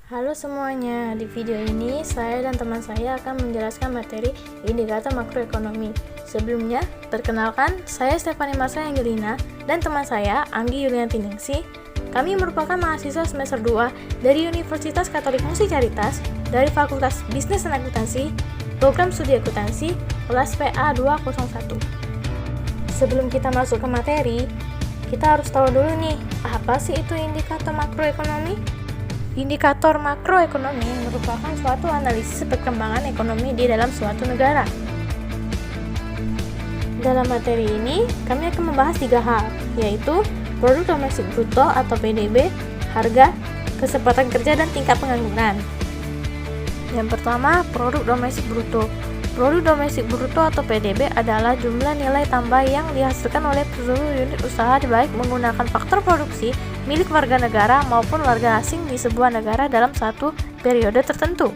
Halo semuanya, di video ini saya dan teman saya akan menjelaskan materi indikator makroekonomi. Sebelumnya, perkenalkan, saya Stefani Marsa Angelina dan teman saya Anggi Yulianti Ningsih. Kami merupakan mahasiswa semester 2 dari Universitas Katolik Musi Caritas dari Fakultas Bisnis dan Akuntansi, Program Studi Akuntansi, kelas PA 201. Sebelum kita masuk ke materi, kita harus tahu dulu nih, apa sih itu indikator makroekonomi? Indikator makroekonomi merupakan suatu analisis perkembangan ekonomi di dalam suatu negara. Dalam materi ini, kami akan membahas 3 hal, yaitu produk domestik bruto atau PDB, harga, kesempatan kerja, dan tingkat pengangguran. Yang pertama, produk domestik bruto. Produk domestik bruto atau PDB adalah jumlah nilai tambah yang dihasilkan oleh seluruh unit usaha baik menggunakan faktor produksi milik warga negara maupun warga asing di sebuah negara dalam satu periode tertentu.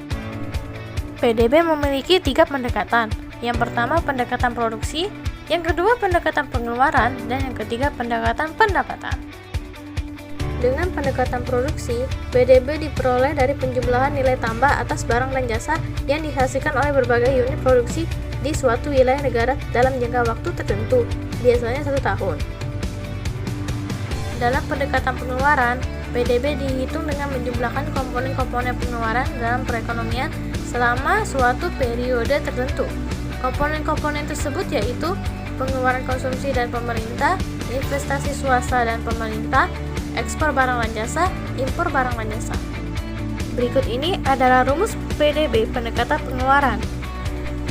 PDB memiliki 3 pendekatan. Yang pertama pendekatan produksi, yang kedua pendekatan pengeluaran, dan yang ketiga pendekatan pendapatan. Dengan pendekatan produksi, PDB diperoleh dari penjumlahan nilai tambah atas barang dan jasa yang dihasilkan oleh berbagai unit produksi di suatu wilayah negara dalam jangka waktu tertentu, biasanya 1 tahun. Dalam pendekatan pengeluaran, PDB dihitung dengan menjumlahkan komponen-komponen pengeluaran dalam perekonomian selama suatu periode tertentu. Komponen-komponen tersebut yaitu pengeluaran konsumsi dan pemerintah, investasi swasta dan pemerintah, ekspor barang dan jasa, impor barang dan jasa. Berikut ini adalah rumus PDB pendekatan pengeluaran,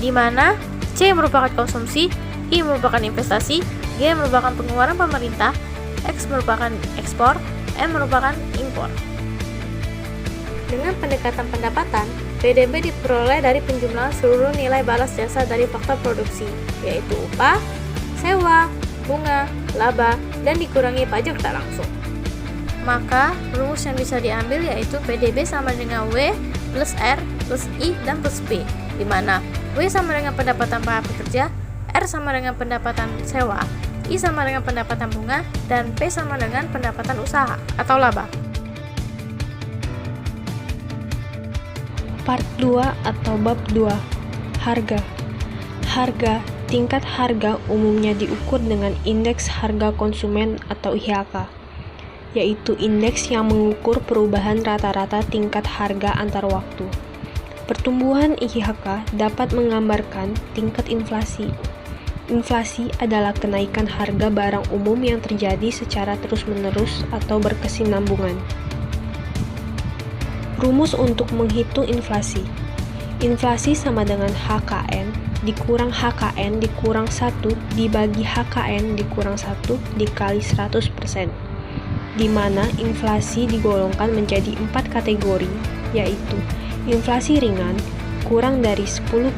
di mana C merupakan konsumsi, I merupakan investasi, G merupakan pengeluaran pemerintah, X merupakan ekspor, M merupakan impor. Dengan pendekatan pendapatan, PDB diperoleh dari penjumlahan seluruh nilai balas jasa dari faktor produksi, yaitu upah, sewa, bunga, laba, dan dikurangi pajak tak langsung. Maka, rumus yang bisa diambil yaitu PDB sama dengan W plus R plus I dan plus P, di mana W sama dengan pendapatan para pekerja, R sama dengan pendapatan sewa, I sama dengan pendapatan bunga, dan P sama dengan pendapatan usaha atau laba. Part 2 atau bab 2, harga. Harga, tingkat harga umumnya diukur dengan indeks harga konsumen atau IHK, yaitu indeks yang mengukur perubahan rata-rata tingkat harga antar waktu. Pertumbuhan IHK dapat menggambarkan tingkat inflasi. Inflasi adalah kenaikan harga barang umum yang terjadi secara terus-menerus atau berkesinambungan. Rumus untuk menghitung inflasi. Inflasi sama dengan HKN dikurang HKN dikurang 1 dibagi HKN dikurang 1 dikali 100%, di mana inflasi digolongkan menjadi 4 kategori, yaitu inflasi ringan kurang dari 10%,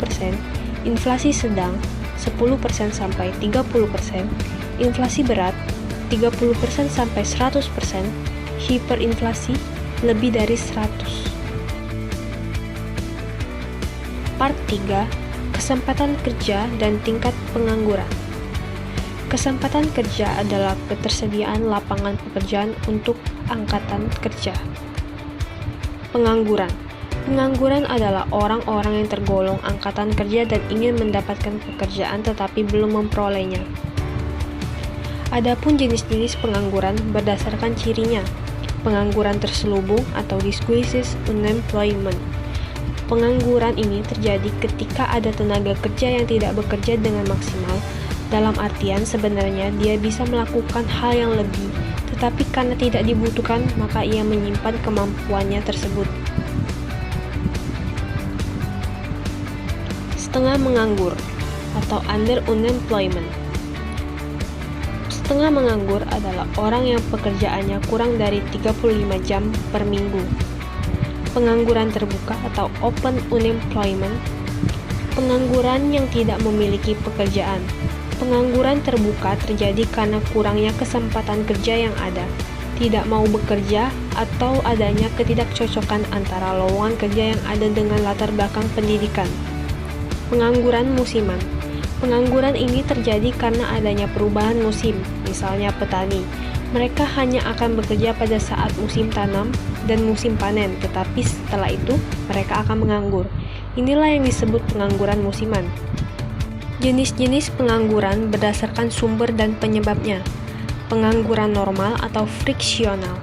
inflasi sedang 10% sampai 30%, inflasi berat 30% sampai 100%, hiperinflasi lebih dari 100. Part 3, kesempatan kerja dan tingkat pengangguran. Kesempatan kerja adalah ketersediaan lapangan pekerjaan untuk angkatan kerja. Pengangguran. Pengangguran adalah orang-orang yang tergolong angkatan kerja dan ingin mendapatkan pekerjaan tetapi belum memperolehnya. Adapun jenis-jenis pengangguran berdasarkan cirinya. Pengangguran terselubung atau disguised unemployment. Pengangguran ini terjadi ketika ada tenaga kerja yang tidak bekerja dengan maksimal. Dalam artian sebenarnya dia bisa melakukan hal yang lebih, tetapi karena tidak dibutuhkan maka ia menyimpan kemampuannya tersebut. Setengah menganggur atau under unemployment. Setengah menganggur adalah orang yang pekerjaannya kurang dari 35 jam per minggu. Pengangguran terbuka atau open unemployment. Pengangguran yang tidak memiliki pekerjaan. Pengangguran terbuka terjadi karena kurangnya kesempatan kerja yang ada, tidak mau bekerja, atau adanya ketidakcocokan antara lowongan kerja yang ada dengan latar belakang pendidikan. Pengangguran musiman. Pengangguran ini terjadi karena adanya perubahan musim, misalnya petani. Mereka hanya akan bekerja pada saat musim tanam dan musim panen, tetapi setelah itu mereka akan menganggur. Inilah yang disebut pengangguran musiman. Jenis-jenis pengangguran berdasarkan sumber dan penyebabnya. Pengangguran normal atau friksional.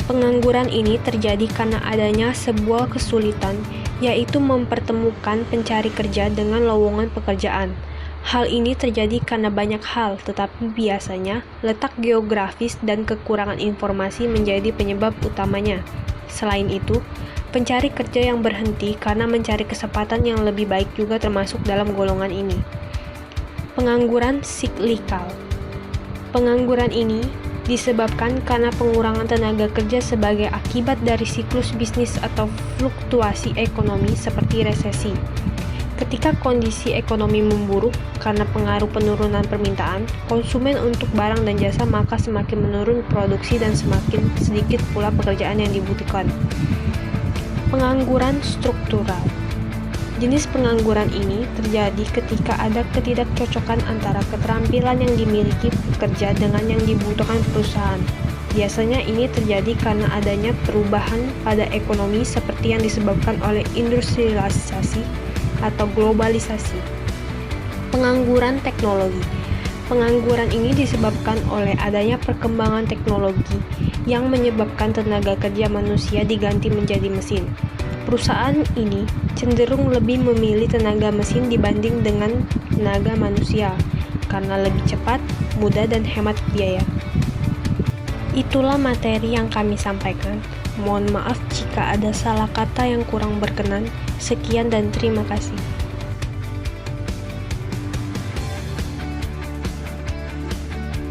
Pengangguran ini terjadi karena adanya sebuah kesulitan, yaitu mempertemukan pencari kerja dengan lowongan pekerjaan. Hal ini terjadi karena banyak hal, tetapi biasanya letak geografis dan kekurangan informasi menjadi penyebab utamanya. Selain itu, pencari kerja yang berhenti karena mencari kesempatan yang lebih baik juga termasuk dalam golongan ini. Pengangguran siklikal. Pengangguran ini disebabkan karena pengurangan tenaga kerja sebagai akibat dari siklus bisnis atau fluktuasi ekonomi seperti resesi. Ketika kondisi ekonomi memburuk karena pengaruh penurunan permintaan konsumen untuk barang dan jasa, maka semakin menurun produksi dan semakin sedikit pula pekerjaan yang dibutuhkan. Pengangguran struktural. Jenis pengangguran ini terjadi ketika ada ketidakcocokan antara keterampilan yang dimiliki pekerja dengan yang dibutuhkan perusahaan. Biasanya ini terjadi karena adanya perubahan pada ekonomi seperti yang disebabkan oleh industrialisasi atau globalisasi. Pengangguran teknologi. Pengangguran ini disebabkan oleh adanya perkembangan teknologi yang menyebabkan tenaga kerja manusia diganti menjadi mesin. Perusahaan ini cenderung lebih memilih tenaga mesin dibanding dengan tenaga manusia karena lebih cepat, mudah, dan hemat biaya. Itulah materi yang kami sampaikan. Mohon maaf jika ada salah kata yang kurang berkenan. Sekian dan terima kasih.